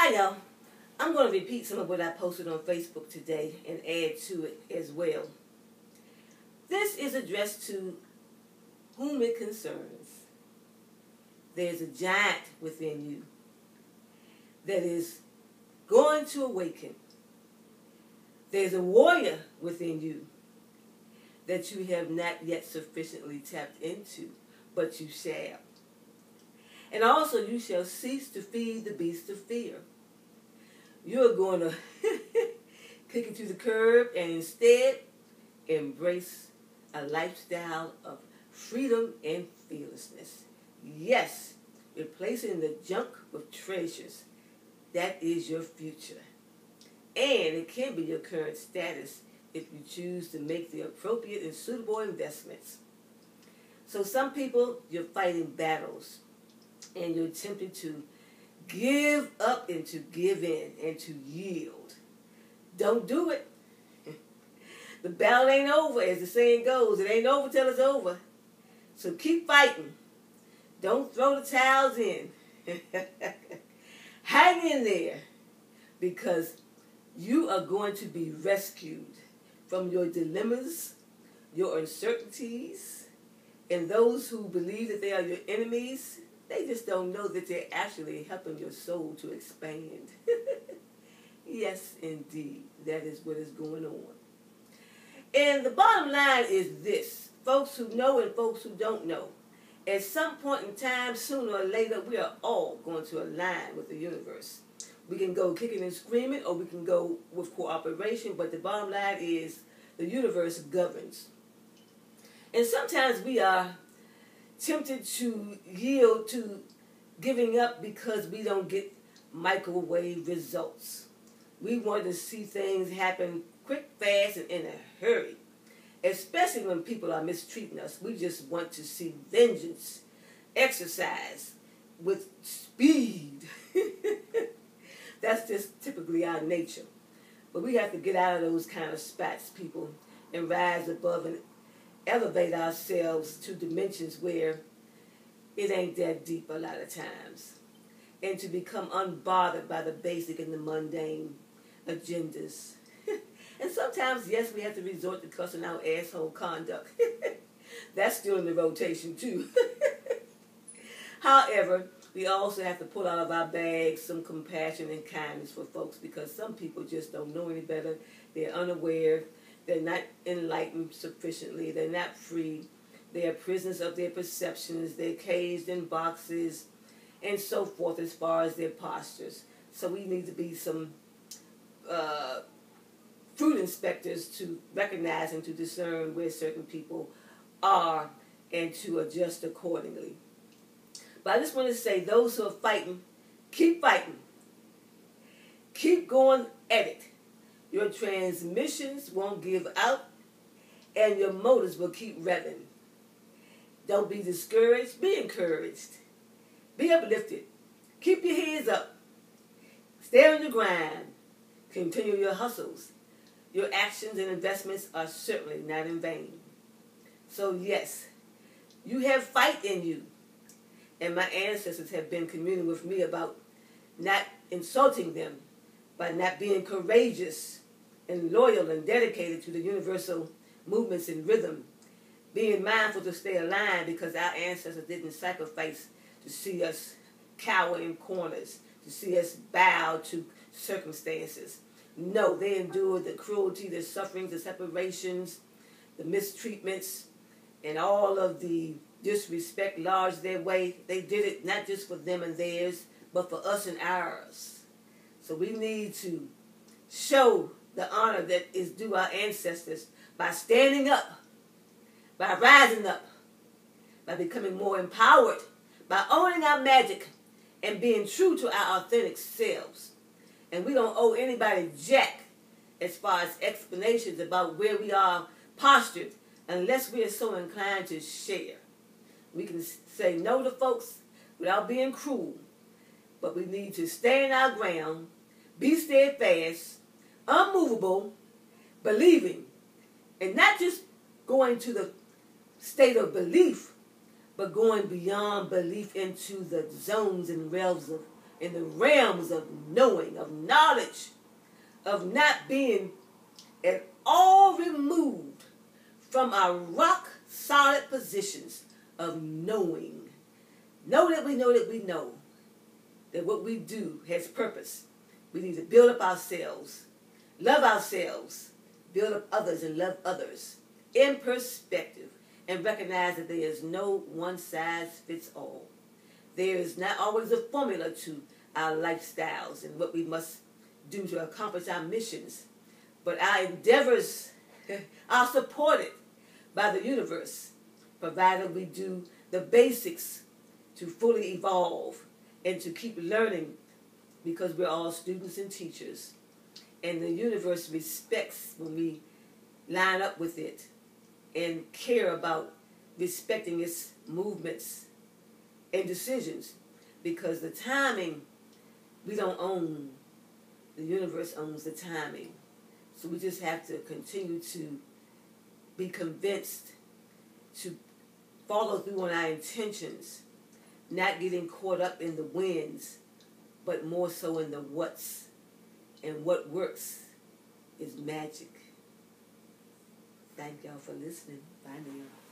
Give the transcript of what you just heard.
Hi y'all. I'm going to repeat some of what I posted on Facebook today and add to it as well. This is addressed to whom it concerns. There's a giant within you that is going to awaken. There's a warrior within you that you have not yet sufficiently tapped into, but you shall. And also you shall cease to feed the beast of fear. You're going to kick it to the curb and instead embrace a lifestyle of freedom and fearlessness. Yes, replacing the junk with treasures. That is your future. And it can be your current status if you choose to make the appropriate and suitable investments. So some people, you're fighting battles and you're tempted to give up and to give in and to yield. Don't do it. The battle ain't over, as the saying goes. It ain't over till it's over. So keep fighting. Don't throw the towels in. Hang in there, because you are going to be rescued from your dilemmas, your uncertainties, and those who believe that they are your enemies. They just don't know that they're actually helping your soul to expand. Yes, indeed. That is what is going on. And the bottom line is this. Folks who know and folks who don't know. At some point in time, sooner or later, we are all going to align with the universe. We can go kicking and screaming, or we can go with cooperation, but the bottom line is the universe governs. And sometimes we are tempted to yield to giving up because we don't get microwave results. We want to see things happen quick, fast, and in a hurry. Especially when people are mistreating us. We just want to see vengeance exercise with speed. That's just typically our nature. But we have to get out of those kind of spots, people, and rise above and elevate ourselves to dimensions where it ain't that deep a lot of times. And to become unbothered by the basic and the mundane agendas. And sometimes, yes, we have to resort to cussing out asshole conduct. That's still in the rotation, too. However, we also have to pull out of our bags some compassion and kindness for folks, because some people just don't know any better. They're unaware. They're not enlightened sufficiently. They're not free. They are prisoners of their perceptions. They're caged in boxes and so forth as far as their postures. So we need to be some fruit inspectors to recognize and to discern where certain people are and to adjust accordingly. But I just want to say, those who are fighting, keep fighting. Keep going at it. Your transmissions won't give out, and your motors will keep revving. Don't be discouraged. Be encouraged. Be uplifted. Keep your heads up. Stay on the grind. Continue your hustles. Your actions and investments are certainly not in vain. So yes, you have fight in you. And my ancestors have been communing with me about not insulting them, by not being courageous and loyal and dedicated to the universal movements and rhythm. Being mindful to stay aligned, because our ancestors didn't sacrifice to see us cower in corners, to see us bow to circumstances. No, they endured the cruelty, the sufferings, the separations, the mistreatments, and all of the disrespect large their way. They did it not just for them and theirs, but for us and ours. So we need to show the honor that is due our ancestors by standing up, by rising up, by becoming more empowered, by owning our magic and being true to our authentic selves. And we don't owe anybody jack as far as explanations about where we are postured unless we are so inclined to share. We can say no to folks without being cruel, but we need to stand our ground, be steadfast, unmovable, believing, and not just going to the state of belief, but going beyond belief into the zones and realms of in the realms of knowing, of knowledge, of not being at all removed from our rock solid positions of knowing. Know that we know that we know that what we do has purpose. We need to build up ourselves, build up others and love others in perspective, and recognize that there is no one size fits all. There is not always a formula to our lifestyles and what we must do to accomplish our missions. But our endeavors are supported by the universe, provided we do the basics to fully evolve and to keep learning, because we're all students and teachers. And the universe respects when we line up with it and care about respecting its movements and decisions, because the timing we don't own. The universe owns the timing. So we just have to continue to be convinced, to follow through on our intentions, not getting caught up in the wins, but more so in the what's. And what works is magic. Thank y'all for listening. Bye now.